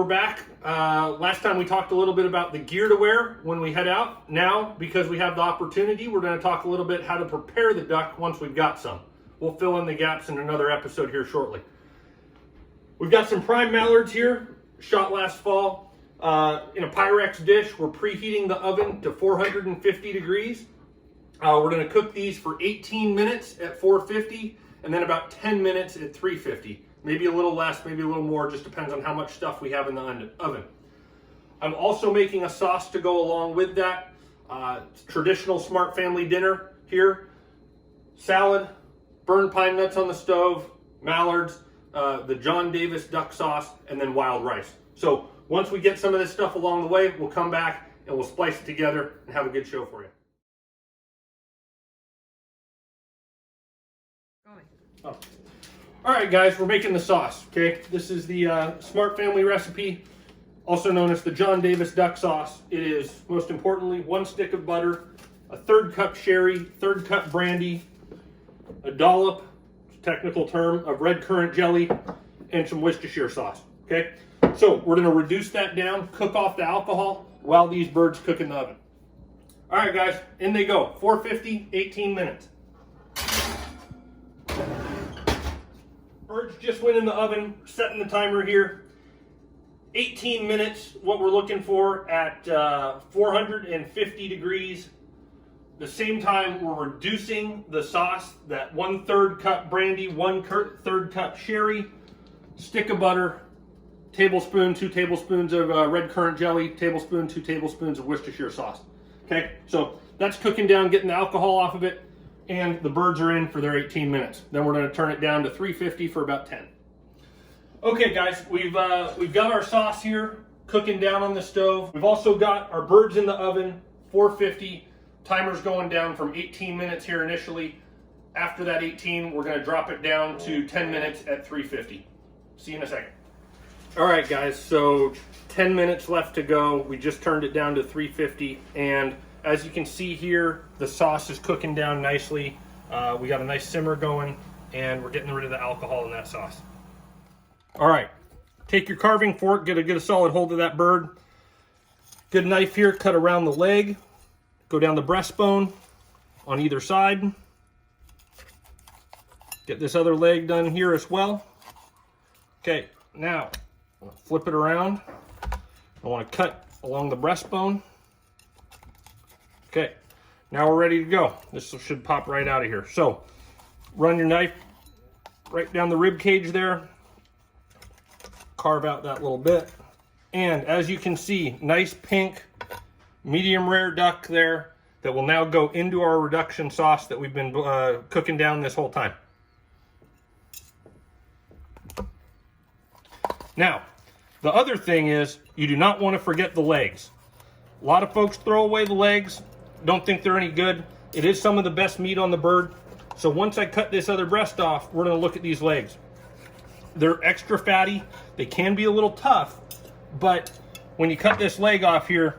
we're back. Last time we talked a little bit about the gear to wear when we head out. Now, because we have the opportunity, we're going to talk a little bit how to prepare the duck once we've got some. We'll fill in the gaps in another episode here shortly. We've got some prime mallards here, shot last fall. In a Pyrex dish, we're preheating the oven to 450 degrees. We're going to cook these for 18 minutes at 450 and then about 10 minutes at 350. Maybe a little less, maybe a little more, just depends on how much stuff we have in the oven. I'm also making a sauce to go along with that. Traditional Smart Family dinner here. Salad, burned pine nuts on the stove, mallards, the John Davis duck sauce, and then wild rice. So once we get some of this stuff along the way, we'll come back and we'll splice it together and have a good show for you. Oh. All right, guys, we're making the sauce, okay? This is the Smart Family recipe, also known as the John Davis duck sauce. It is, most importantly, 1 stick of butter, a 1/3 cup sherry, 1/3 cup brandy, a dollop, technical term, of red currant jelly, and some Worcestershire sauce, okay? So we're gonna reduce that down, cook off the alcohol while these birds cook in the oven. All right, guys, in they go, 450, 18 minutes. Birds just went in the oven, setting the timer here. 18 minutes, what we're looking for at 450 degrees. The same time, we're reducing the sauce, that 1/3 cup brandy, 1/3 cup sherry, stick of butter, tablespoon, 2 tablespoons of red currant jelly, tablespoon, 2 tablespoons of Worcestershire sauce. Okay, so that's cooking down, getting the alcohol off of it. And the birds are in for their 18 minutes. Then we're going to turn it down to 350 for about 10. Okay, guys, we've got our sauce here cooking down on the stove. We've also got our birds in the oven, 450. Timer's going down from 18 minutes here initially. After that 18, we're going to drop it down to 10 minutes at 350. See you in a second. All right, guys, so 10 minutes left to go. We just turned it down to 350, and as you can see here, the sauce is cooking down nicely. We got a nice simmer going, and we're getting rid of the alcohol in that sauce. All right, take your carving fork, get a solid hold of that bird. Good knife here, cut around the leg, go down the breastbone on either side. Get this other leg done here as well. Okay, now flip it around. I want to cut along the breastbone. Okay, now we're ready to go. This should pop right out of here. So, run your knife right down the rib cage there. Carve out that little bit. And as you can see, nice pink, medium rare duck there that will now go into our reduction sauce that we've been cooking down this whole time. Now, the other thing is, you do not want to forget the legs. A lot of folks throw away the legs. Don't think they're any good. It is some of the best meat on the bird. So once I cut this other breast off, we're going to look at these legs. They're extra fatty. They can be a little tough, but when you cut this leg off here,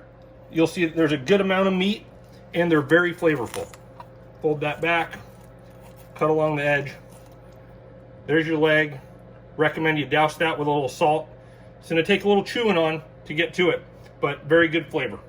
you'll see that there's a good amount of meat and they're very flavorful. Fold that back, cut along the edge. There's your leg. Recommend you douse that with a little salt. It's going to take a little chewing on to get to it, but very good flavor.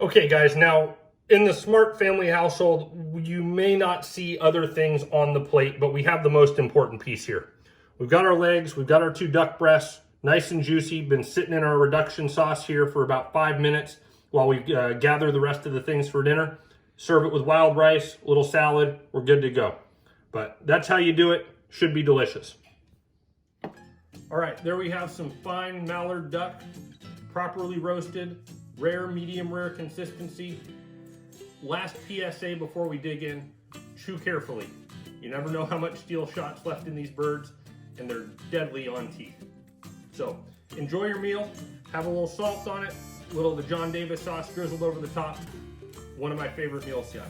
Okay, guys, now in the Smart Family household, you may not see other things on the plate, but we have the most important piece here. We've got our legs, we've got our 2 duck breasts, nice and juicy, been sitting in our reduction sauce here for about 5 minutes while we gather the rest of the things for dinner. Serve it with wild rice, a little salad, we're good to go. But that's how you do it, should be delicious. All right, there we have some fine mallard duck, properly roasted, rare, medium rare consistency. Last PSA before we dig in, chew carefully. You never know how much steel shot's left in these birds, and they're deadly on teeth. So enjoy your meal, have a little salt on it, a little of the John Davis sauce drizzled over the top. One of my favorite meals yet.